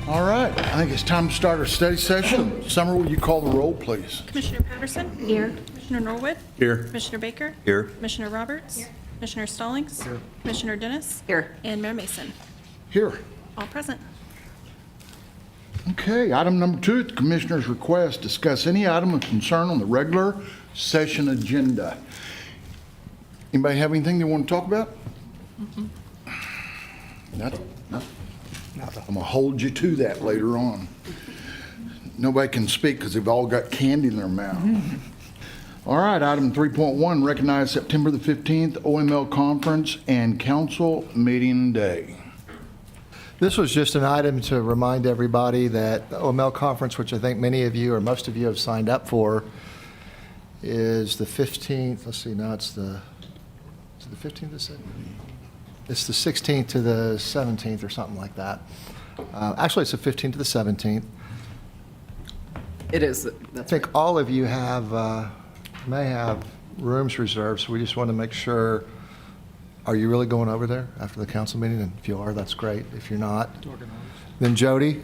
All right, I think it's time to start our study session. Summer, will you call the roll, please? Commissioner Patterson? Here. Commissioner Norwood? Here. Commissioner Baker? Here. Commissioner Roberts? Commissioner Stallings? Commissioner Dennis? Here. And Mayor Mason. Here. All present. Okay, item number 2, at the Commissioner's request, discuss any item of concern on the regular session agenda. Anybody have anything they want to talk about? Nothing. I'm going to hold you to that later on. Nobody can speak because they've all got candy in their mouth. All right, item 3.1, recognize September the 15th OML Conference and Council Meeting Day. This was just an item to remind everybody that the OML Conference, which I think many of you or most of you have signed up for, is the 15th. Let's see, now is it the 15th or 17th? It's the 16th to the 17th or something like that. Actually, it's the 15th to the 17th. It is. I That's think right. all of you may have rooms reserved, so we just want to make sure, are you really going over there after the council meeting? And if you are, that's great. If you're not, then Jody,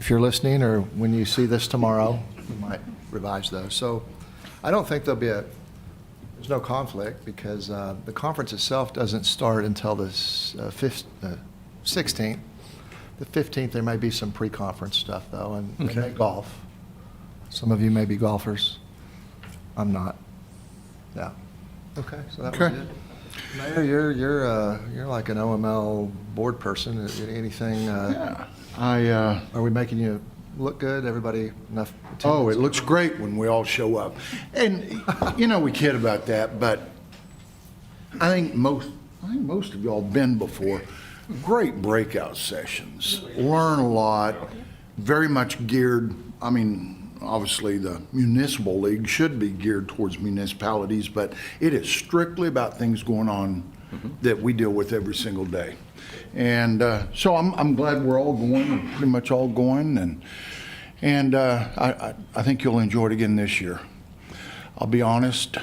if you're listening, or when you see this tomorrow, we might revise those. So I don't think there's no conflict, because the conference itself doesn't start until the 16th. The 15th, there may be some pre-conference stuff, though, and we may golf. Some of you may be golfers. I'm not. Yeah. Okay, so that was Okay. it. Mayor, you're like an OML board person. Anything? Are we making you look good? Everybody enough? Oh, it attendance? looks great when we all show up. And, we kid about that, but I think most of y'all been before. Great breakout sessions. Learn a lot. Very much geared, obviously the municipal league should be geared towards municipalities, but it is strictly about things going on that we deal with every single day. And so I'm glad we're all going, pretty much all going, and I think you'll enjoy it again this year. I'll be honest,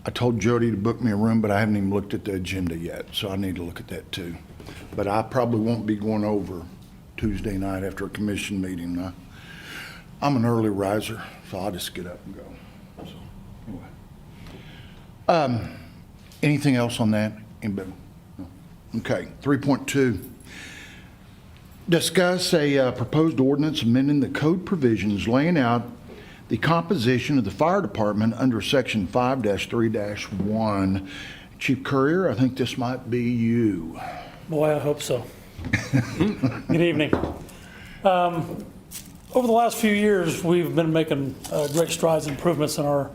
I told Jody to book me a room, but I haven't even looked at the agenda yet, so I need to look at that too. But I probably won't be going over Tuesday night after a commission meeting. I'm an early riser, so I'll just get up and go. So, anyway. Anything else on that? Anybody? No. Okay, 3.2. Discuss a proposed ordinance amending the code provisions laying out the composition of the fire department under section 5-3-1. Chief Courier, I think this might be you. Boy, I hope so. Good evening. Over the last few years, we've been making great strides and improvements in our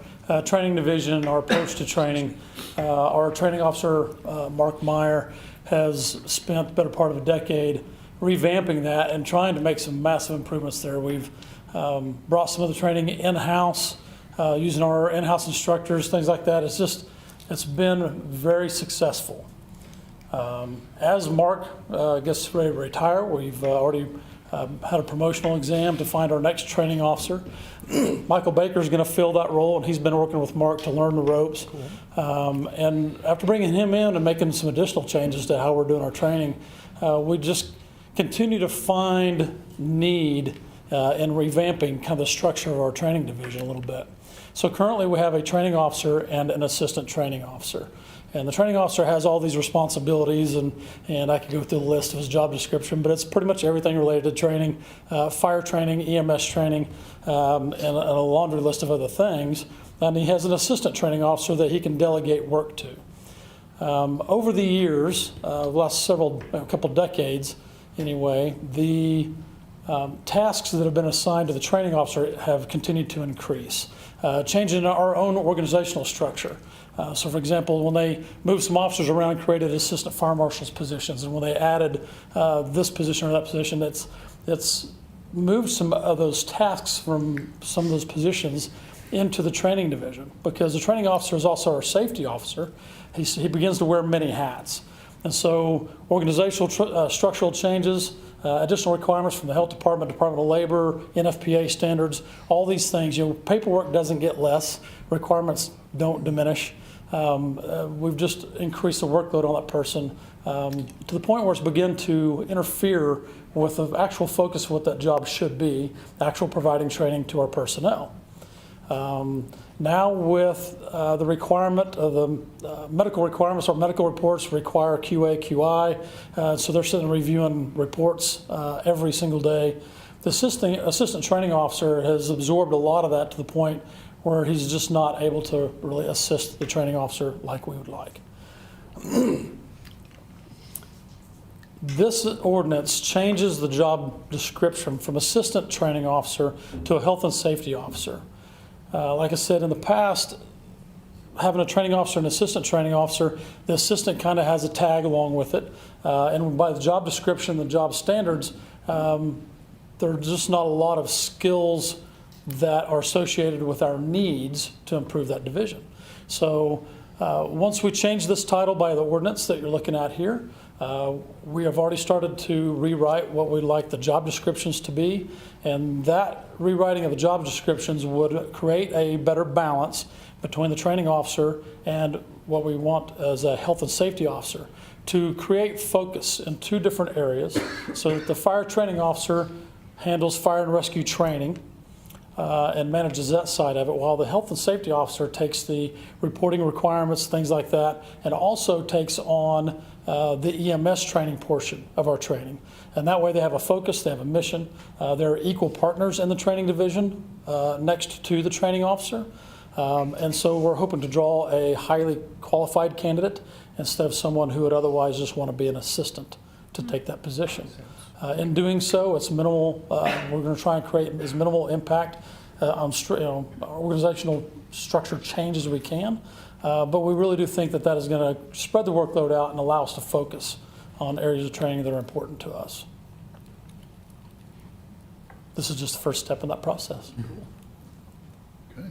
training division, our approach to training. Our training officer, Mark Meyer, has spent the better part of a decade revamping that and trying to make some massive improvements there. We've brought some of the training in-house, using our in-house instructors, things like that. It's been very successful. As Mark gets ready to retire, we've already had a promotional exam to find our next training officer. Michael Baker is going to fill that role, and he's been working with Mark to learn the ropes. And after bringing him in and making some additional changes to how we're doing our training, we just continue to find need in revamping kind of the structure of our training division a little bit. So currently we have a training officer and an assistant training officer. And the training officer has all these responsibilities, and I could go through the list of his job description, but it's pretty much everything related to training, fire training, EMS training, and a laundry list of other things. And he has an assistant training officer that he can delegate work to. Over the years, the last couple decades anyway, the tasks that have been assigned to the training officer have continued to increase, changing our own organizational structure. So for example, when they moved some officers around and created assistant fire marshal's positions, and when they added this position or that position, it's moved some of those tasks from some of those positions into the training division, because the training officer is also our safety officer. He begins to wear many hats. And so organizational structural changes, additional requirements from the Health Department, Department of Labor, NFPA standards, all these things. Paperwork doesn't get less, requirements don't diminish. We've just increased the workload on that person to the point where it's begun to interfere with the actual focus of what that job should be, actual providing training to our personnel. Now with the requirement of the medical requirements, our medical reports require QA, QI, so they're sitting reviewing reports every single day. The assistant training officer has absorbed a lot of that to the point where he's just not able to really assist the training officer like we would like. This ordinance changes the job description from assistant training officer to a health and safety officer. Like I said, in the past, having a training officer and assistant training officer, the assistant kind of has a tag along with it. And by the job description, the job standards, there are just not a lot of skills that are associated with our needs to improve that division. So once we change this title by the ordinance that you're looking at here, we have already started to rewrite what we'd like the job descriptions to be, and that rewriting of the job descriptions would create a better balance between the training officer and what we want as a health and safety officer, to create focus in two different areas so that the fire training officer handles fire and rescue training and manages that side of it, while the health and safety officer takes the reporting requirements, things like that, and also takes on the EMS training portion of our training. And that way they have a focus, they have a mission. They're equal partners in the training division next to the training officer. And so we're hoping to draw a highly qualified candidate instead of someone who would otherwise just want to be an assistant to take that position. In doing so, it's minimal. We're going to try and create as minimal impact on organizational structure change as we can. But we really do think that that is going to spread the workload out and allow us to focus on areas of training that are important to us. This is just the first step in that process. Okay.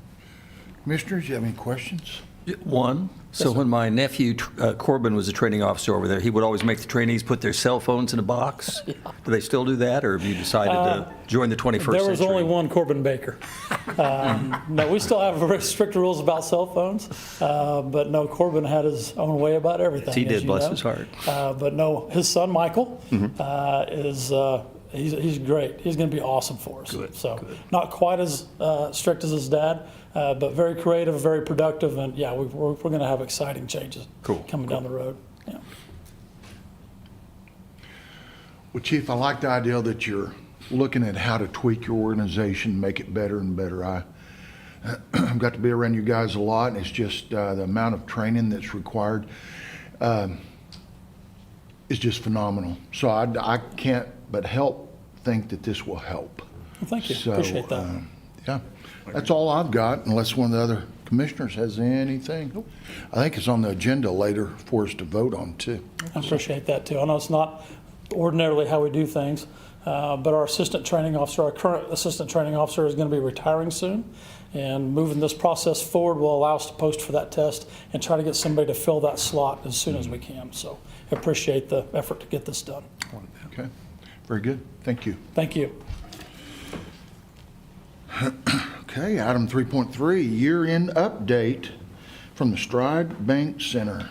Commissioners, you have any questions? One. So when my nephew Corbin was a training officer over there, he would always make the trainees put their cell phones in a box. Yeah. Do they still do that, or have you decided to join the 21st century? There was only one Corbin Baker. No, we still have very strict rules about cell phones, but no, Corbin had his own way about everything. He did, bless his heart. But no, his son Michael is he's great. He's going to be awesome for us. Good, so good. Not quite as strict as his dad. But very creative, very productive, and yeah, we're going to have exciting changes coming down the road. Yeah. Well, Chief, I like the idea that you're looking at how to tweak your organization, make it better and better. I've got to be around you guys a lot, and it's just the amount of training that's required is just phenomenal. So I can't but think that this will help. Well, thank you. So, appreciate that. Yeah. That's all I've got, unless one of the other commissioners has anything. I think it's on the agenda later for us to vote on, too. I appreciate that, too. I know it's not ordinarily how we do things, but our assistant training officer, our current assistant training officer, is going to be retiring soon, and moving this process forward will allow us to post for that test and try to get somebody to fill that slot as soon as we can. So I appreciate the effort to get this done. Okay. Very good. Thank you. Thank you. Okay, item 3.3, year-end update from the Stride Bank Center.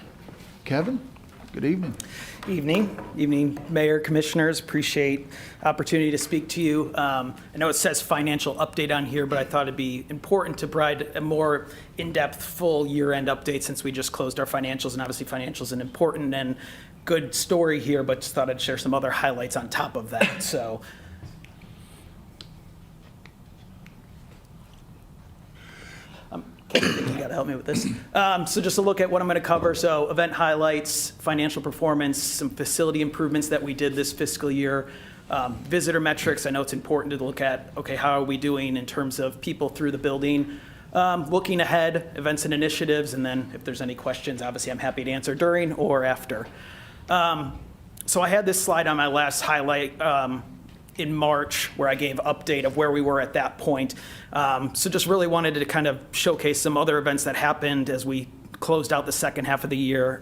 Kevin, good evening. Evening, Mayor, Commissioners. Appreciate opportunity to speak to you. I know it says financial update on here, but I thought it'd be important to provide a more in-depth, full year-end update since we just closed our financials, and obviously financials is an important and good story here, but just thought I'd share some other highlights on top of that. So. I think you got to help me with this. So just a look at what I'm going to cover. So event highlights, financial performance, some facility improvements that we did this fiscal year, visitor metrics. I know it's important to look at, okay, how are we doing in terms of people through the building, looking ahead, events and initiatives, and then if there's any questions, obviously I'm happy to answer during or after. So I had this slide on my last highlight in March where I gave update of where we were at that point. So just really wanted to kind of showcase some other events that happened as we closed out the second half of the year.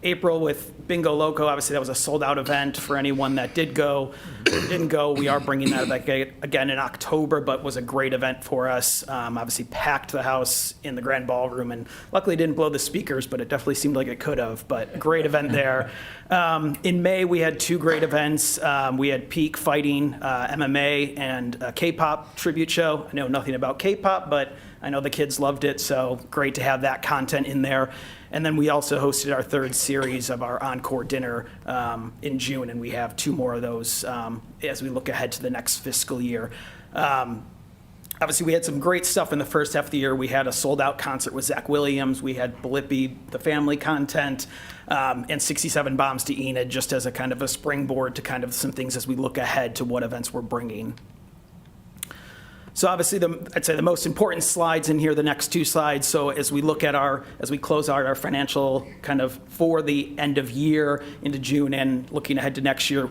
April with Bingo Loco, obviously that was a sold-out event for anyone that did go. Didn't go, we are bringing that back again in October, but was a great event for us. Obviously packed the house in the Grand Ballroom, and luckily didn't blow the speakers, but it definitely seemed like it could have, but great event there. In May, we had 2 great events. We had Peak Fighting, MMA, and a K-pop tribute show. I know nothing about K-pop, but I know the kids loved it, so great to have that content in there. And then we also hosted our 3rd series of our encore dinner in June, and we have 2 more of those as we look ahead to the next fiscal year. Obviously, we had some great stuff in the first half of the year. We had a sold-out concert with Zach Williams. We had Blippi, the family content, and 67 Bombs to Enid, just as a kind of a springboard to kind of some things as we look ahead to what events we're bringing. So obviously, I'd say the most important slides in here, the next 2 slides. So as we look at as we close out our financial kind of for the end of year into June and looking ahead to next year,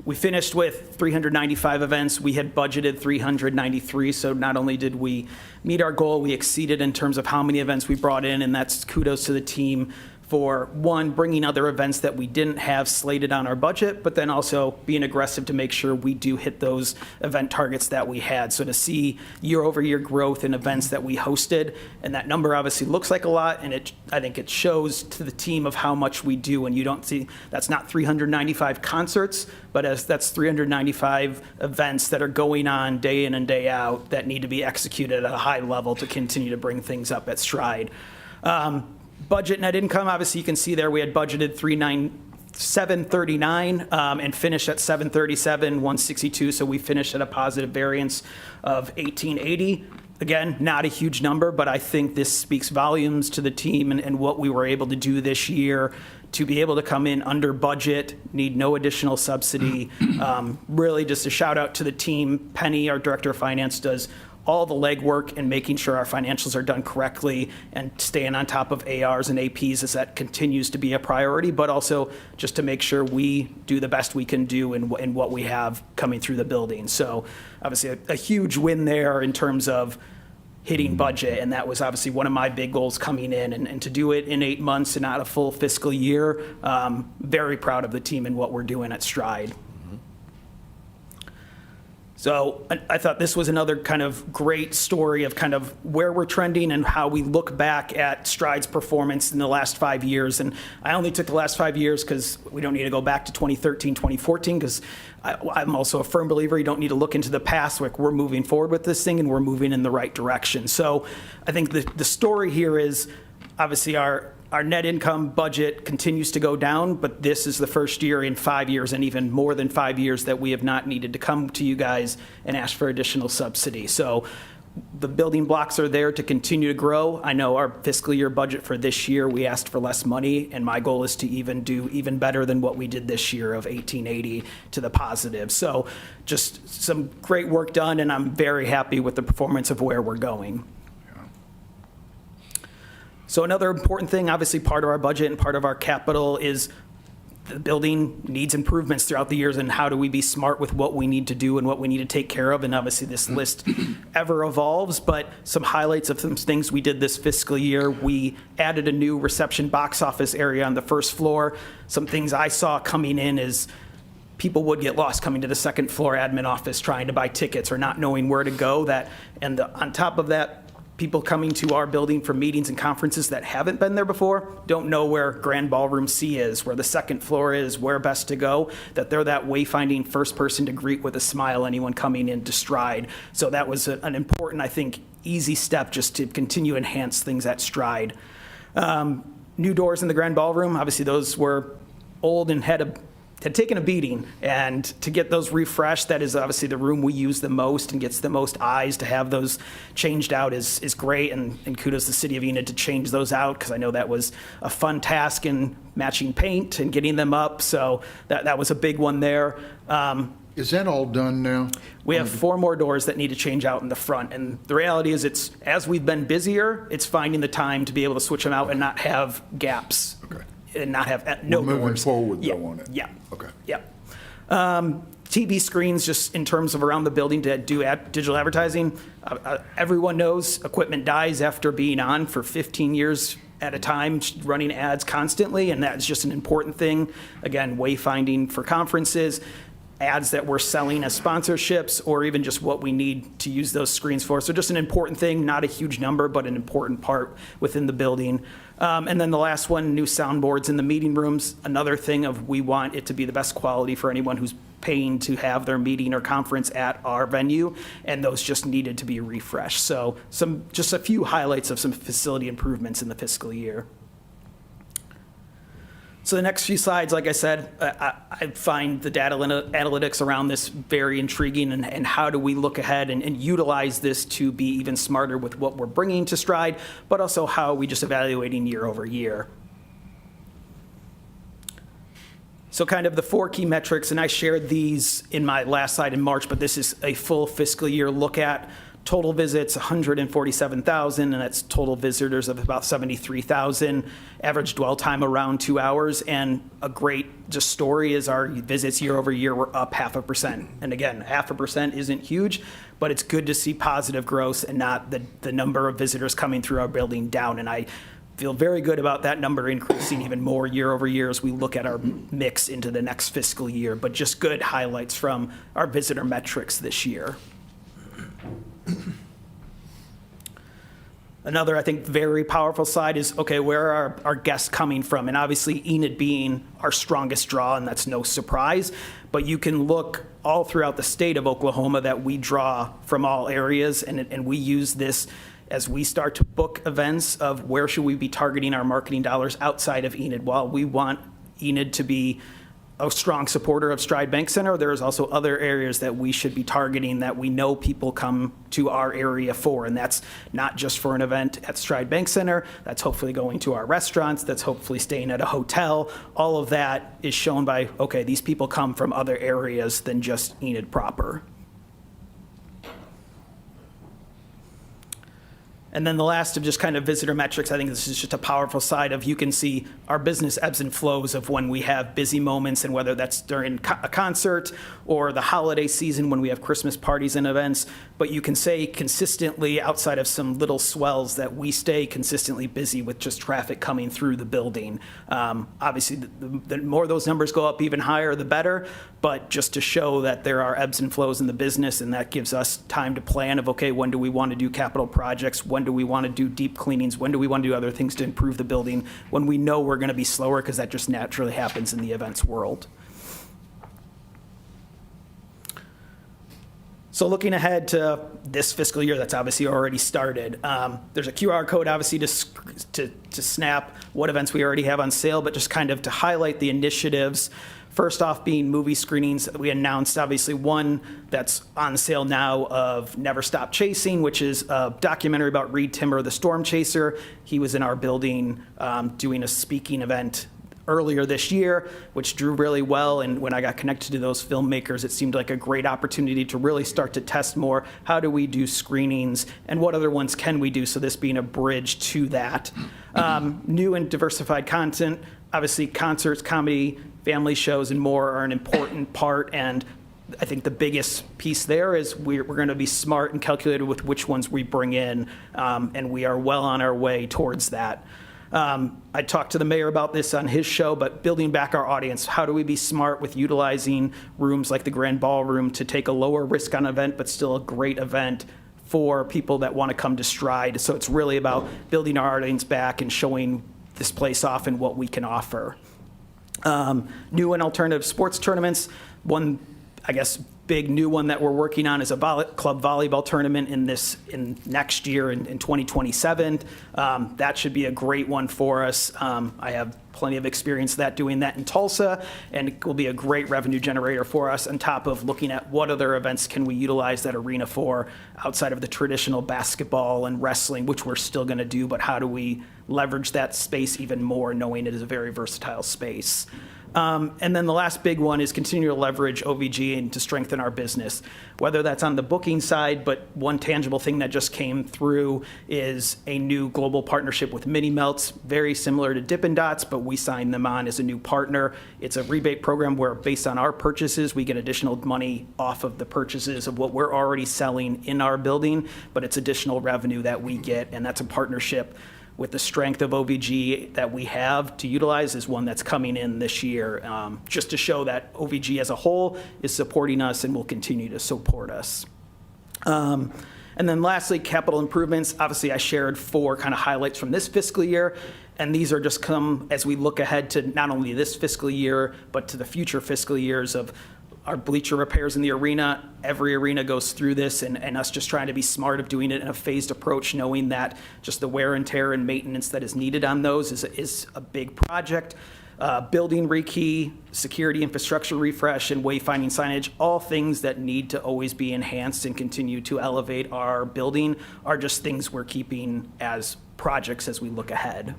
we finished with 395 events. We had budgeted 393. So not only did we meet our goal, we exceeded in terms of how many events we brought in, and that's kudos to the team for, one, bringing other events that we didn't have slated on our budget, but then also being aggressive to make sure we do hit those event targets that we had. So to see year-over-year growth in events that we hosted, and that number obviously looks like a lot, and I think it shows to the team of how much we do, and you don't see, that's not 395 concerts, but as that's 395 events that are going on day in and day out that need to be executed at a high level to continue to bring things up at stride. Budget net income, obviously you can see there we had budgeted 739 and finished at 737, 162. So we finished at a positive variance of 1880. Again, not a huge number, but I think this speaks volumes to the team and what we were able to do this year to be able to come in under budget, need no additional subsidy. Really just a shout out to the team. Penny, our director of finance, does all the legwork and making sure our financials are done correctly and staying on top of ARs and APs as that continues to be a priority, but also just to make sure we do the best we can do in what we have coming through the building. So obviously a huge win there in terms of hitting budget, and that was obviously one of my big goals coming in, and to do it in 8 months and not a full fiscal year, very proud of the team and what we're doing at Stride. So I thought this was another kind of great story of kind of where we're trending and how we look back at Stride's performance in the last 5 years. And I only took the last 5 years because we don't need to go back to 2013, 2014, because I'm also a firm believer you don't need to look into the past. Like, we're moving forward with this thing and we're moving in the right direction. So I think the story here is obviously our net income budget continues to go down, but this is the first year in 5 years and even more than 5 years that we have not needed to come to you guys and ask for additional subsidy. So the building blocks are there to continue to grow. I know our fiscal year budget for this year, we asked for less money, and my goal is to do even better than what we did this year of 1880 to the positive. So just some great work done, and I'm very happy with the performance of where we're going. So another important thing, obviously part of our budget and part of our capital, is the building needs improvements throughout the years, and how do we be smart with what we need to do and what we need to take care of. And obviously this list ever evolves, but some highlights of some things we did this fiscal year. We added a new reception box office area on the first floor. Some things I saw coming in is people would get lost coming to the second floor admin office trying to buy tickets or not knowing where to go. On top of that, people coming to our building for meetings and conferences that haven't been there before don't know where Grand Ballroom C is, where the second floor is, where best to go, that they're that wayfinding first person to greet with a smile anyone coming into Stride. So that was an important, I think, easy step just to continue to enhance things at Stride. New doors in the Grand Ballroom, obviously those were old and had taken a beating, and to get those refreshed, that is obviously the room we use the most and gets the most eyes. To have those changed out is great, and kudos to the City of Enid to change those out, because I know that was a fun task in matching paint and getting them up, so that was a big one there. Is that all done now? We have 4 more doors that need to change out in the front, and the reality is it's, as we've been busier, it's finding the time to be able to switch them out and not have gaps. Okay. And not have no We're moving doors. forward, Yeah, though, on it. Yeah. Okay. Yeah. TV screens, just in terms of around the building to do digital advertising. Everyone knows equipment dies after being on for 15 years at a time, running ads constantly, and that's just an important thing. Again, wayfinding for conferences, ads that we're selling as sponsorships, or even just what we need to use those screens for. So just an important thing, not a huge number, but an important part within the building. And then the last one, new soundboards in the meeting rooms. Another thing of we want it to be the best quality for anyone who's paying to have their meeting or conference at our venue, and those just needed to be refreshed. So just a few highlights of some facility improvements in the fiscal year. So the next few slides, like I said, I find the data analytics around this very intriguing, and how do we look ahead and utilize this to be even smarter with what we're bringing to Stride, but also how are we just evaluating year over year. So kind of the 4 key metrics, and I shared these in my last slide in March, but this is a full fiscal year look at. Total visits, 147,000, and that's total visitors of about 73,000. Average dwell time around 2 hours, and a great just story is our visits year over year were up 0.5%. And again, 0.5% isn't huge, but it's good to see positive growth and not the number of visitors coming through our building down. And I feel very good about that number increasing even more year over year as we look at our mix into the next fiscal year, but just good highlights from our visitor metrics this year. Another, I think, very powerful side is, okay, where are our guests coming from? And obviously, Enid being our strongest draw, and that's no surprise, but you can look all throughout the state of Oklahoma that we draw from all areas, and we use this as we start to book events of where should we be targeting our marketing dollars outside of Enid. While we want Enid to be a strong supporter of Stride Bank Center, there is also other areas that we should be targeting that we know people come to our area for, and that's not just for an event at Stride Bank Center, that's hopefully going to our restaurants, that's hopefully staying at a hotel. All of that is shown by, okay, these people come from other areas than just Enid proper. And then the last of just kind of visitor metrics, I think this is just a powerful side of, you can see our business ebbs and flows of when we have busy moments, and whether that's during a concert or the holiday season when we have Christmas parties and events. But you can say consistently, outside of some little swells, that we stay consistently busy with just traffic coming through the building. Obviously, the more those numbers go up, even higher, the better. But just to show that there are ebbs and flows in the business, and that gives us time to plan of, okay, when do we want to do capital projects? When do we want to do deep cleanings? When do we want to do other things to improve the building? When we know we're going to be slower, because that just naturally happens in the events world. So looking ahead to this fiscal year that's obviously already started, there's a QR code obviously to snap what events we already have on sale, but just kind of to highlight the initiatives. First off being movie screenings. We announced obviously one that's on sale now of Never Stop Chasing, which is a documentary about Reed Timmer, the storm chaser. He was in our building doing a speaking event earlier this year, which drew really well. And when I got connected to those filmmakers, it seemed like a great opportunity to really start to test more. How do we do screenings, and what other ones can we do? So this being a bridge to that. New and diversified content. Obviously, concerts, comedy, family shows, and more are an important part. And I think the biggest piece there is we're going to be smart and calculated with which ones we bring in, and we are well on our way towards that. I talked to the mayor about this on his show, but building back our audience, how do we be smart with utilizing rooms like the Grand Ballroom to take a lower risk on event, but still a great event for people that want to come to Stride? So it's really about building our audience back and showing this place off and what we can offer. New and alternative sports tournaments. One, I guess, big new one that we're working on is a club volleyball tournament in next year in 2027. That should be a great one for us. I have plenty of experience doing that in Tulsa, and it will be a great revenue generator for us, on top of looking at what other events can we utilize that arena for outside of the traditional basketball and wrestling, which we're still going to do, but how do we leverage that space even more, knowing it is a very versatile space. And then the last big one is continue to leverage OVG and to strengthen our business, whether that's on the booking side, but one tangible thing that just came through is a new global partnership with Mini Melts, very similar to Dippin' Dots, but we signed them on as a new partner. It's a rebate program where based on our purchases, we get additional money off of the purchases of what we're already selling in our building, but it's additional revenue that we get, and that's a partnership with the strength of OVG that we have to utilize is one that's coming in this year, just to show that OVG as a whole is supporting us and will continue to support us. And then lastly, capital improvements. Obviously, I shared 4 kind of highlights from this fiscal year, and these are just come as we look ahead to not only this fiscal year, but to the future fiscal years of our bleacher repairs in the arena. Every arena goes through this, and us just trying to be smart of doing it in a phased approach, knowing that just the wear and tear and maintenance that is needed on those is a big project. Building rekey, security infrastructure refresh, and wayfinding signage, all things that need to always be enhanced and continue to elevate our building are just things we're keeping as projects as we look ahead.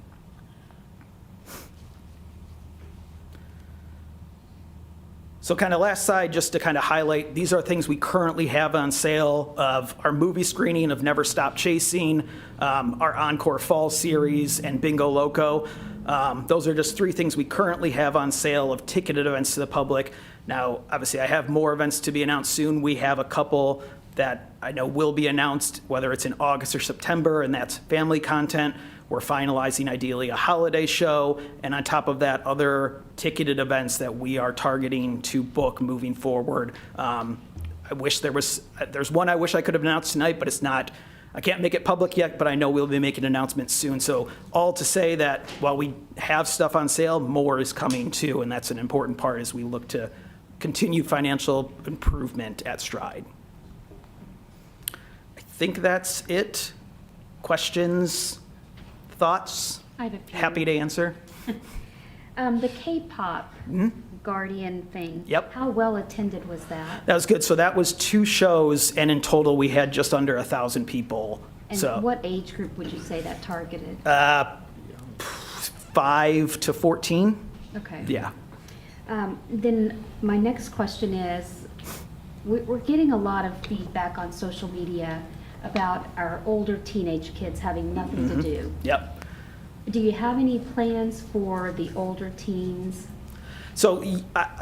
So kind of last side, just to kind of highlight, these are things we currently have on sale of our movie screening of Never Stop Chasing, our Encore Fall series, and Bingo Loco. Those are just 3 things we currently have on sale of ticketed events to the public. Now, obviously, I have more events to be announced soon. We have a couple that I know will be announced, whether it's in August or September, and that's family content. We're finalizing ideally a holiday show, and on top of that, other ticketed events that we are targeting to book moving forward. I wish there's one I wish I could have announced tonight, but it's not, I can't make it public yet, but I know we'll be making announcements soon. So all to say that while we have stuff on sale, more is coming too, and that's an important part as we look to continue financial improvement at Stride. I think that's it. Questions? Thoughts? I have a few. Happy to answer. The K-pop Guardian thing. Yep. How well attended was that? That was good. So that was 2 shows, and in total, we had just under 1,000 people. And So what age group would you say that targeted? 5 to 14. Okay. Yeah. Then my next question is, we're getting a lot of feedback on social media about our older teenage kids having nothing to do. Yep. Do you have any plans for the older teens? So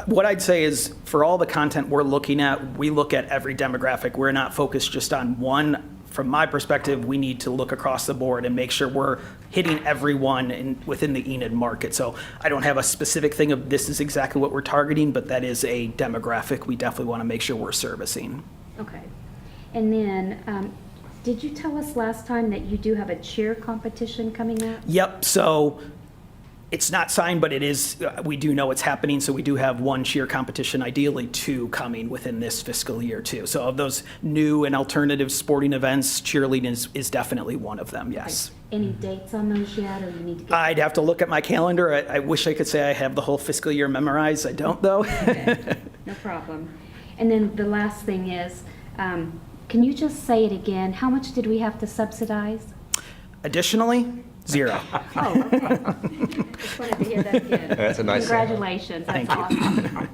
what I'd say is for all the content we're looking at, we look at every demographic. We're not focused just on one. From my perspective, we need to look across the board and make sure we're hitting everyone within the Enid market. So I don't have a specific thing of this is exactly what we're targeting, but that is a demographic we definitely want to make sure we're servicing. Okay. And then, did you tell us last time that you do have a cheer competition coming up? Yep, so it's not signed, but it is, we do know it's happening, so we do have 1 cheer competition, ideally 2 coming within this fiscal year too. So of those new and alternative sporting events, cheerleading is definitely one of them, yes. Any dates on those yet, or you need to get? I'd have to look at my calendar. I wish I could say I have the whole fiscal year memorized. I don't, though. Okay, no problem. And then the last thing is, can you just say it again? How much did we have to subsidize? Additionally, 0. Oh, okay. Just wanted to hear that again. That's a nice Congratulations, that's Thank you. awesome.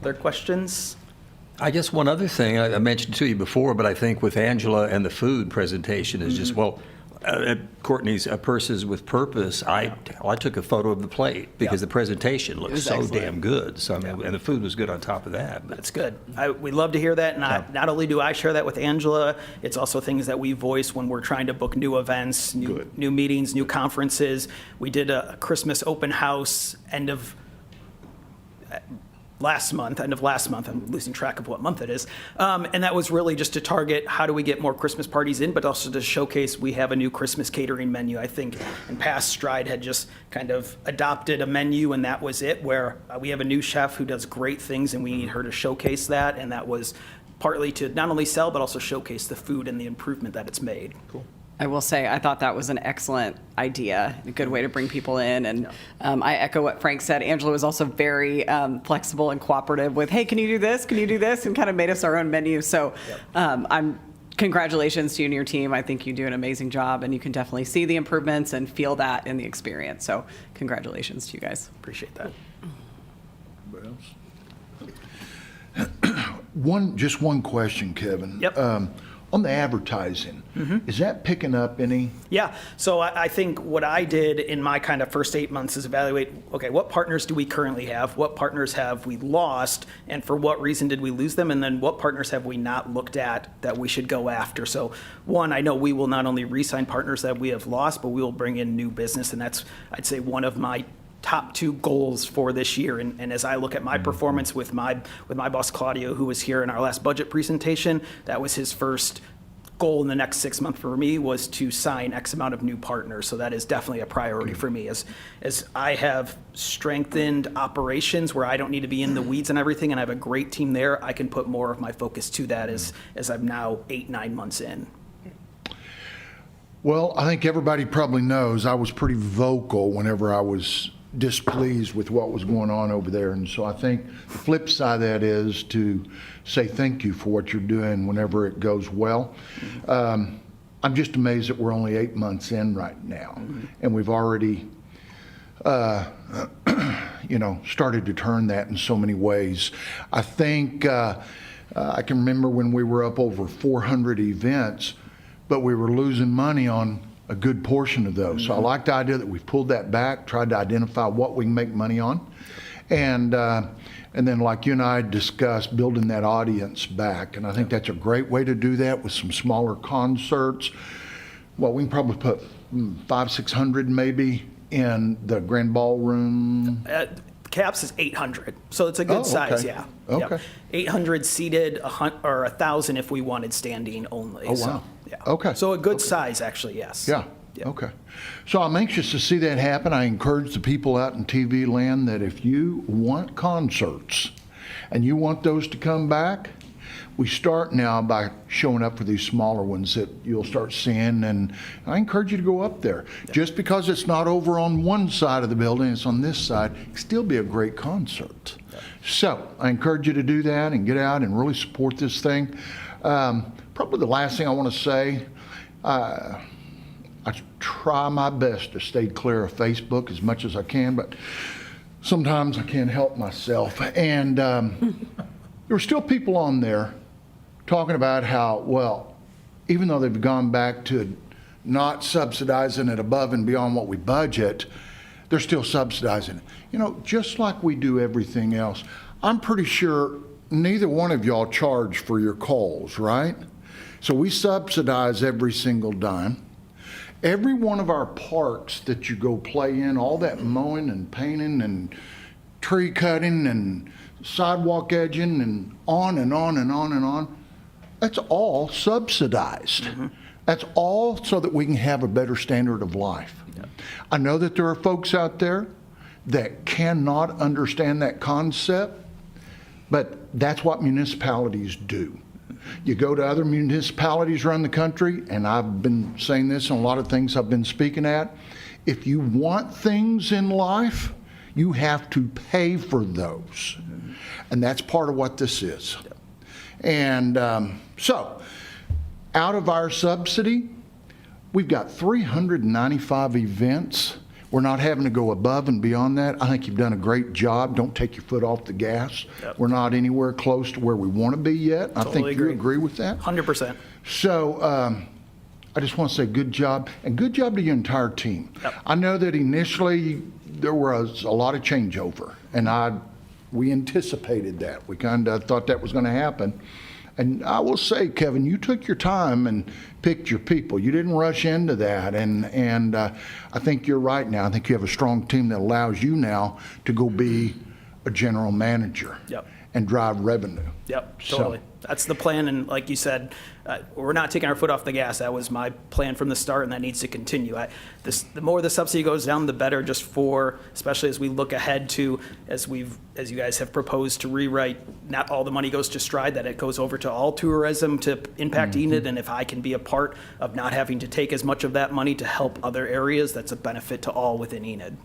Other questions? I guess one other thing I mentioned to you before, but I think with Angela and the food presentation is just, well, at Courtney's Purses with Purpose, I took a photo of the plate because Yeah. the presentation looked was so excellent. damn good. So, I mean, and the food was good on top of that. But That's good. We love to hear that. And not only do I share that with Angela, it's also things that we voice when we're trying to book new events, new meetings, new conferences. We did a Christmas open house end of last month. I'm losing track of what month it is. And that was really just to target how do we get more Christmas parties in, but also to showcase we have a new Christmas catering menu. I think in past Stride had just kind of adopted a menu and that was it, where we have a new chef who does great things and we need her to showcase that. And that was partly to not only sell, but also showcase the food and the improvement that it's made. Cool. I will say, I thought that was an excellent idea, a good way to bring people in. And I echo what Frank said. Angela was also very flexible and cooperative with, hey, can you do this? Can you do this? And kind of made us our own menu. So I'm congratulations to you and your team. I think you do an amazing job, and you can definitely see the improvements and feel that in the experience. So congratulations to you guys. Appreciate that. Just one question, Kevin. Yep. On the advertising, is that picking up any? Yeah, so I think what I did in my kind of first 8 months is evaluate, okay, what partners do we currently have? What partners have we lost? And for what reason did we lose them? And then what partners have we not looked at that we should go after? So one, I know we will not only re-sign partners that we have lost, but we will bring in new business. And that's, I'd say, one of my top 2 goals for this year. And as I look at my performance with my boss Claudio, who was here in our last budget presentation, that was his first goal in the next 6 months for me, was to sign X amount of new partners. So that is definitely a priority for me. As I have strengthened operations where I don't need to be in the weeds and everything, and I have a great team there, I can put more of my focus to that as I'm now 8-9 months in. Well, I think everybody probably knows I was pretty vocal whenever I was displeased with what was going on over there. And so I think the flip side of that is to say thank you for what you're doing whenever it goes well. I'm just amazed that we're only 8 months in right now, and we've already started to turn that in so many ways. I think I can remember when we were up over 400 events, but we were losing money on a good portion of those. So I like the idea that we've pulled that back, tried to identify what we can make money on. And then, like you and I discussed, building that audience back. And I think that's a great way to do that with some smaller concerts. Well, we can probably put 500-600 maybe in the grand ballroom. Caps is 800, so it's a good size, yeah. Okay. Yep. 800 seated, or 1,000 if we wanted standing only. Oh, so, wow. yeah. Okay. So a good size, actually, yes. Yeah. Yep. Okay. So I'm anxious to see that happen. I encourage the people out in TV land that if you want concerts and you want those to come back, we start now by showing up for these smaller ones that you'll start seeing, and I encourage you to go up there. Just because it's not over on one side of the building, it's on this side, it can still be a great concert. So I encourage you to do that and get out and really support this thing. Probably the last thing I want to say, I try my best to stay clear of Facebook as much as I can, but sometimes I can't help myself. And there were still people on there talking about how, well, even though they've gone back to not subsidizing it above and beyond what we budget, they're still subsidizing it. You know, just like we do everything else. I'm pretty sure neither one of y'all charge for your calls, right? So we subsidize every single dime. Every one of our parks that you go play in, all that mowing and painting and tree cutting and sidewalk edging and on and on and on and on, that's all subsidized. That's all so that we can have a better standard of life. I know that there are folks out there that cannot understand that concept, but that's what municipalities do. You go to other municipalities around the country, and I've been saying this in a lot of things I've been speaking at, if you want things in life, you have to pay for those. And that's part of what this is. And so, out of our subsidy, we've got 395 events. We're not having to go above and beyond that. I think you've done a great job. Don't take your foot off the gas. Yep. We're not anywhere close to where we want to be yet. I think Totally you agree with that. 100%. So I just want to say good job, and good job to your entire team. Yep. I know that initially there was a lot of changeover, and we anticipated that. We kind of thought that was going to happen. And I will say, Kevin, you took your time and picked your people. You didn't rush into that, and I think you're right now. I think you have a strong team that allows you now to go be a general manager. Yep. And drive revenue. Yep, So- totally. That's the plan, and like you said, we're not taking our foot off the gas. That was my plan from the start, and that needs to continue. The more the subsidy goes down, the better, just for, especially as we look ahead to, as you guys have proposed to rewrite, not all the money goes to Stride, that it goes over to all tourism to impact Enid, and if I can be a part of not having to take as much of that money to help other areas, that's a benefit to all within Enid.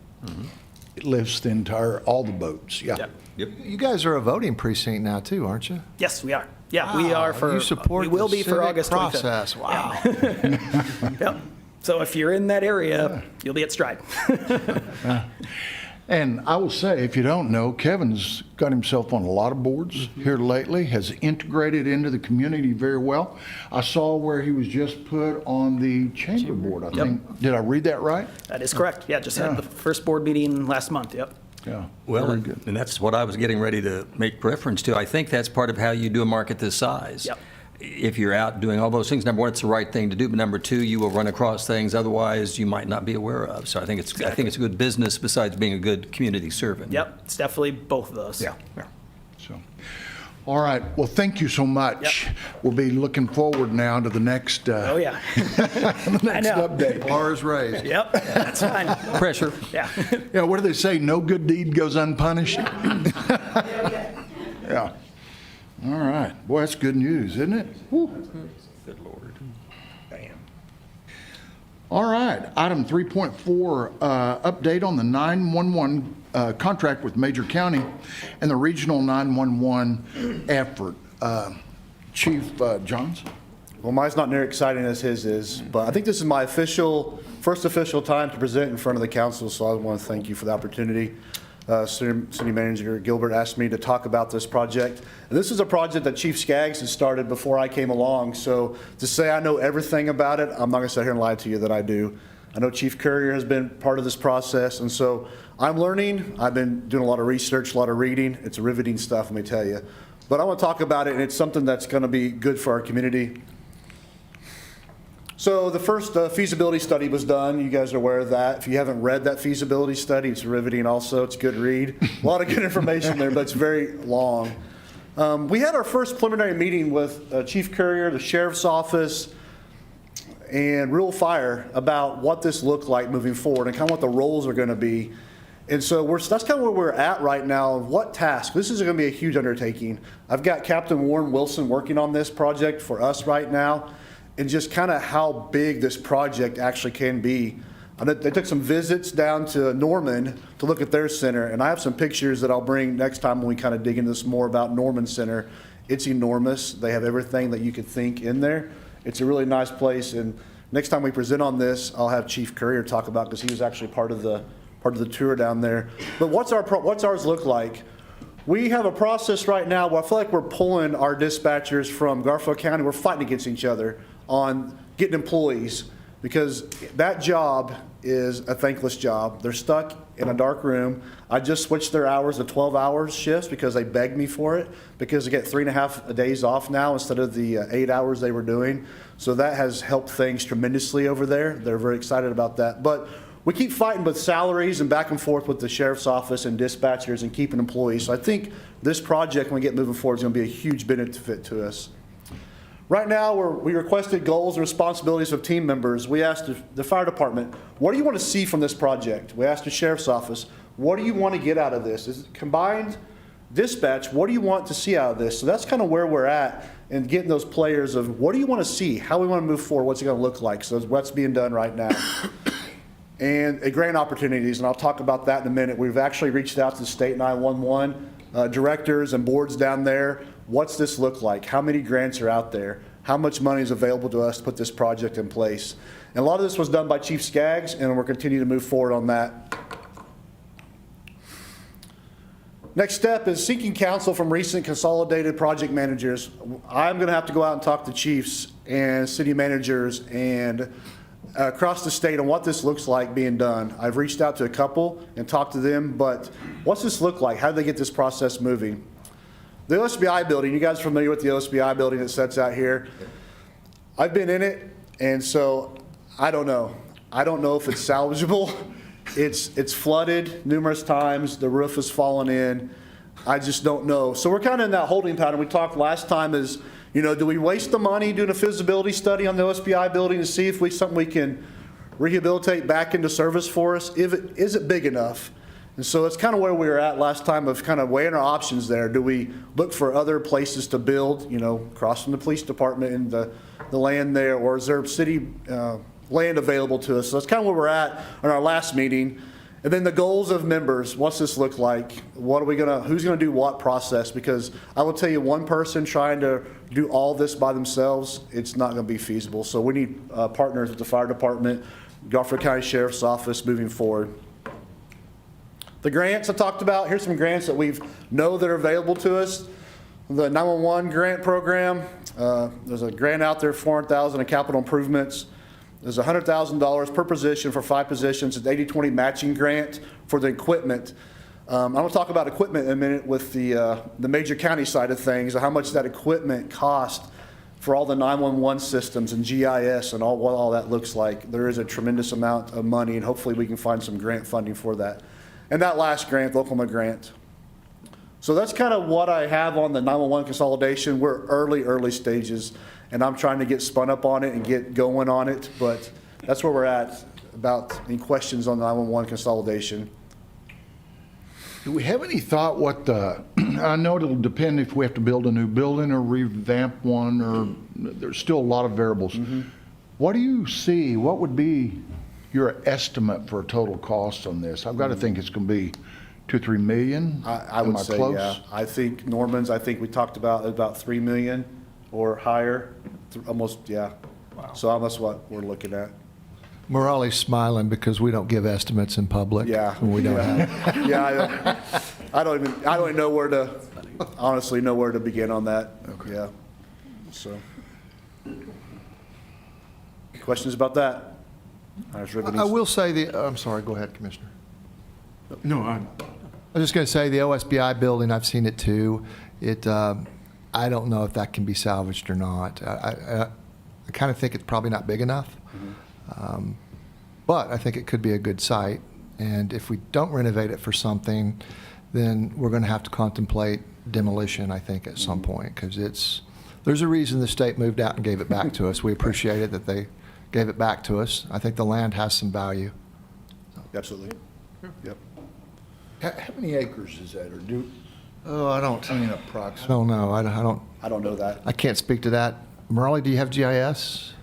lifts the entire, all the boats, yeah. Yep. Yep. You guys are a voting precinct now too, aren't you? Yes, we are. Yeah, we are for, You support we will the be for civic August 25th. process. Wow. Yep. So if you're in that area, you'll be at Stride. And I will say, if you don't know, Kevin's got himself on a lot of boards here lately, has integrated into the community very well. I saw where he was just put on the chamber board, I think. Did I read that right? That is correct. Yeah, just Yeah. had the first board meeting last month. Yep. Yeah. Well, very good. and that's what I was getting ready to make reference to. I think that's part of how you do a market this size. Yep. If you're out doing all those things, number one, it's the right thing to do, but number two, you will run across things otherwise you might not be aware of. So I think it's a good business besides being a good community servant. Yep. It's definitely both of those. Yeah. So, all right. Well, thank you so much. We'll be looking forward now to the next, Oh, yeah. the next know. update. Bar is raised. Yep. That's fine. Pressure. Yeah. Yeah, what do they say? No good deed goes unpunished? Yeah. All right. Boy, that's good news, isn't it? Whew. Good Lord. All right. Item 3.4, update on the 911 contract with Major County and the regional 911 effort. Chief Johns? Well, mine's not near exciting as his is, but I think this is my first official time to present in front of the council, so I want to thank you for the opportunity. City Manager Gilbert asked me to talk about this project. And this is a project that Chief Skaggs has started before I came along, so to say I know everything about it, I'm not going to sit here and lie to you that I do. I know Chief Courier has been part of this process, and so I'm learning. I've been doing a lot of research, a lot of reading. It's riveting stuff, let me tell you. But I want to talk about it, and it's something that's going to be good for our community. So the first feasibility study was done. You guys are aware of that. If you haven't read that feasibility study, it's riveting also. It's a good read. A lot of good information there, but it's very long. We had our first preliminary meeting with Chief Courier, the Sheriff's Office, and Rural Fire about what this looked like moving forward and kind of what the roles are going to be. And so that's kind of where we're at right now. What task? This is going to be a huge undertaking. I've got Captain Warren Wilson working on this project for us right now, and just kind of how big this project actually can be. They took some visits down to Norman to look at their center, and I have some pictures that I'll bring next time when we kind of dig into this more about Norman Center. It's enormous. They have everything that you could think in there. It's a really nice place, and next time we present on this, I'll have Chief Courier talk about, because he was actually part of the tour down there. But what's ours look like? We have a process right now where I feel like we're pulling our dispatchers from Garfield County. We're fighting against each other on getting employees, because that job is a thankless job. They're stuck in a dark room. I just switched their hours to 12-hour shifts because they begged me for it, because they get 3.5 days off now instead of the 8 hours they were doing. So that has helped things tremendously over there. They're very excited about that. But we keep fighting with salaries and back and forth with the Sheriff's Office and dispatchers and keeping employees. So I think this project, when we get moving forward, is going to be a huge benefit to us. Right now, we requested goals and responsibilities of team members. We asked the fire department, what do you want to see from this project? We asked the Sheriff's Office, what do you want to get out of this? Is it combined dispatch? What do you want to see out of this? So that's kind of where we're at, and getting those players of what do you want to see? How we want to move forward? What's it going to look like? So that's what's being done right now. And grant opportunities, and I'll talk about that in a minute. We've actually reached out to the state 911 directors and boards down there. What's this look like? How many grants are out there? How much money is available to us to put this project in place? And a lot of this was done by Chief Skaggs, and we're continuing to move forward on that. Next step is seeking counsel from recent consolidated project managers. I'm going to have to go out and talk to chiefs and city managers and across the state on what this looks like being done. I've reached out to a couple and talked to them, but what's this look like? How do they get this process moving? The OSBI building, you guys are familiar with the OSBI building that sits out here. I've been in it, and so I don't know. I don't know if it's salvageable. It's flooded numerous times. The roof has fallen in. I just don't know. So we're kind of in that holding pattern. We talked last time is, do we waste the money doing a feasibility study on the OSBI building to see if something we can rehabilitate back into service for us? Is it big enough? And so it's kind of where we were at last time of kind of weighing our options there. Do we look for other places to build, across from the police department and the land there, or is there city land available to us? So that's kind of where we're at on our last meeting. And then the goals of members, what's this look like? Who's gonna do what process? Because I will tell you, one person trying to do all this by themselves, it's not gonna be feasible. So we need partners with the fire department, Garfield County Sheriff's Office moving forward. The grants I talked about, here's some grants that we know that are available to us. The 911 grant program, there's a grant out there, $400,000 in capital improvements. There's $100,000 per position for 5 positions. It's an 80-20 matching grant for the equipment. I'm going to talk about equipment in a minute with the major county side of things, how much that equipment cost for all the 911 systems and GIS and what all that looks like. There is a tremendous amount of money, and hopefully we can find some grant funding for that. And that last grant, the Oklahoma grant. So that's kind of what I have on the 911 consolidation. We're early stages, and I'm trying to get spun up on it and get going on it, but that's where we're at. About any questions on the 911 consolidation? Do we have any thought what I know it'll depend if we have to build a new building or revamp one, or there's still a lot of variables. What do you see, what would be your estimate for a total cost on this? I've got to think it's going to be 2 or 3 million. I would say, close? yeah. I think Norman's, we talked about 3 million or higher, almost, yeah. Wow. So that's what we're looking at. Morale's smiling because we don't give estimates in public. Yeah. And we don't have. Yeah, I don't even know where to, honestly, know where to begin on that. Okay. Yeah, so. Questions about that? I will say I'm sorry, go ahead, Commissioner. No, I was just going to say the OSBI building, I've seen it too. I don't know if that can be salvaged or not. I kind of think it's probably not big enough. But I think it could be a good site. And if we don't renovate it for something, then we're going to have to contemplate demolition, I think, at some point, because there's a reason the state moved out and gave it back to us. We appreciate it that they gave it back to us. I think the land has some value. Absolutely. Yep. How many acres is that, or I don't approximately? know. I don't know that. I can't speak to that. Morale, do you have GIS?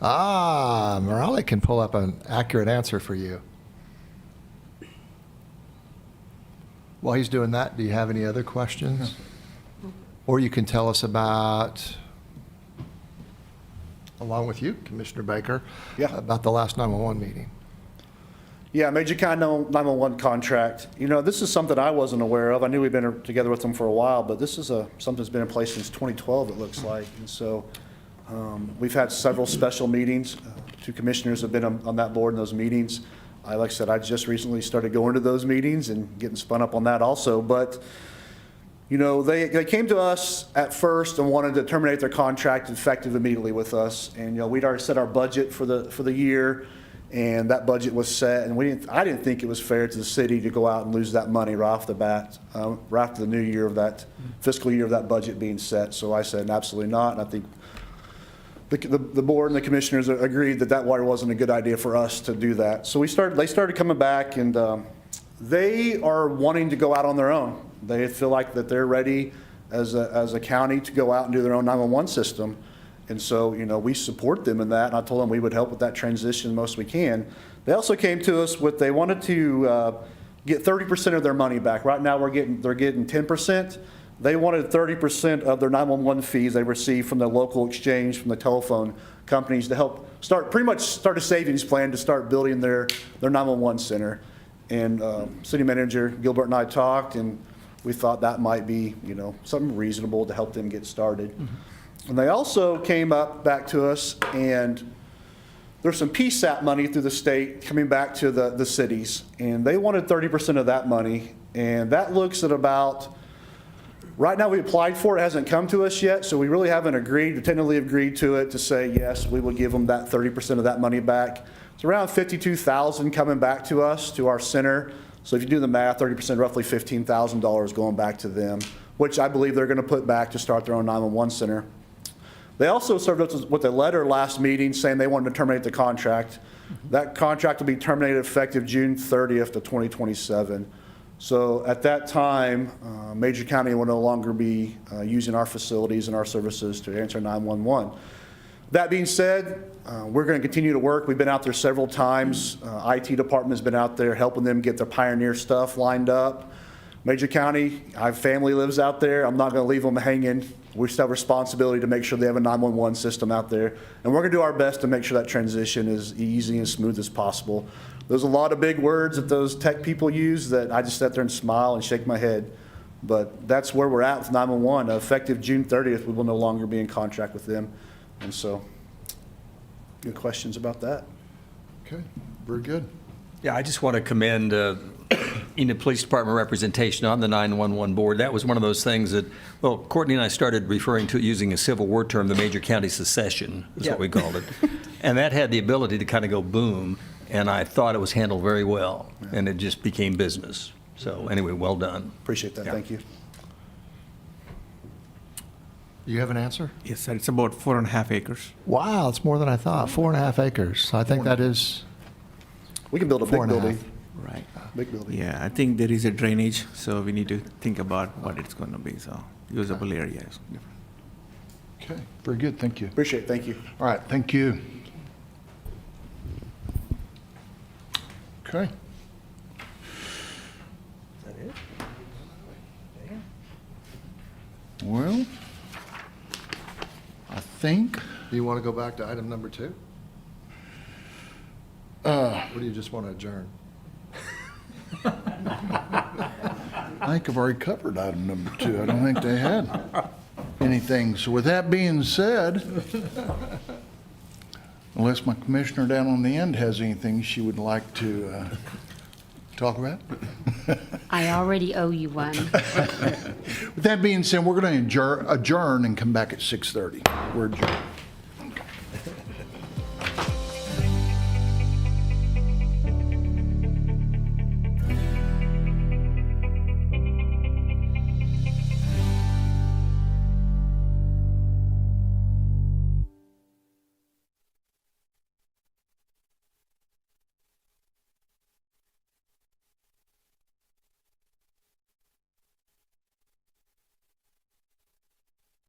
Morale can pull up an accurate answer for you. While he's doing that, do you have any other questions? Or you can tell us about, along with you, Commissioner Baker, about the last 911 meeting. Yeah, Major County 911 contract. You know, this is something I wasn't aware of. I knew we'd been together with them for a while, but this is something that's been in place since 2012, it looks like. And so we've had several special meetings. 2 commissioners have been on that board in those meetings. Like I said, I just recently started going to those meetings and getting spun up on that also. But, you know, they came to us at first and wanted to terminate their contract effective immediately with us. And, you know, we'd already set our budget for the year, and that budget was set. And I didn't think it was fair to the city to go out and lose that money right off the bat, right after the new year of that fiscal year of that budget being set. So I said, absolutely not. And I think the board and the commissioners agreed that wasn't a good idea for us to do that. So they started coming back, and they are wanting to go out on their own. They feel like that they're ready as a county to go out and do their own 911 system. And so, you know, we support them in that, and I told them we would help with that transition the most we can. They also came to us with, they wanted to get 30% of their money back. Right now they're getting 10%. They wanted 30% of their 911 fees they receive from the local exchange, from the telephone companies, to help pretty much start a savings plan to start building their 911 center. And City Manager Gilbert and I talked, and we thought that might be, you know, something reasonable to help them get started. Mm-hmm. And they also came back to us, and there's some PSAP money through the state coming back to the cities, and they wanted 30% of that money. And that looks at about, right now we applied for it, hasn't come to us yet, so we really haven't tentatively agreed to it to say, yes, we would give them that 30% of that money back. It's around $52,000 coming back to us, to our center. So if you do the math, 30%, roughly $15,000 going back to them, which I believe they're going to put back to start their own 911 center. They also served us with a letter last meeting saying they wanted to terminate the contract. That contract will be terminated effective June 30th of 2027. So at that time, Major County will no longer be using our facilities and our services to answer 911. That being said, we're going to continue to work. We've been out there several times. IT department's been out there helping them get their Pioneer stuff lined up. Major County, I have family lives out there. I'm not going to leave them hanging. We still have responsibility to make sure they have a 911 system out there. And we're going to do our best to make sure that transition is easy and smooth as possible. There's a lot of big words that those tech people use that I just sit there and smile and shake my head. But that's where we're at with 911. Effective June 30th, we will no longer be in contract with them. And so, good questions about that. Okay, very good. Yeah, I just want to commend Enid Police Department representation on the 911 board. That was one of those things that, well, Courtney and I started referring to it using a Civil War term, the major county secession is what we called it. And that had the ability to kind of go boom, and I thought it was handled very well, and it just became business. So anyway, well done. Appreciate that. Yeah. Thank you. You have an answer? Yes, sir. It's about 4.5 acres. Wow, it's more than I thought. 4.5 acres. I think that is We can build a big 4.5. building. Right. Big building. Yeah, I think there is a drainage, so we need to think about what it's going to be. So usable area is different. Okay, very good, thank you. Appreciate it. Thank you. All right, thank you. Okay. Well, I think, Do you want to go back to item number 2? Or do you just want to adjourn? I think I've already covered item number 2. I don't think they had anything. So with that being said, unless my commissioner down on the end has anything she would like to talk about? I already owe you one. With that being said, we're going to adjourn and come back at 6:30. We're adjourned.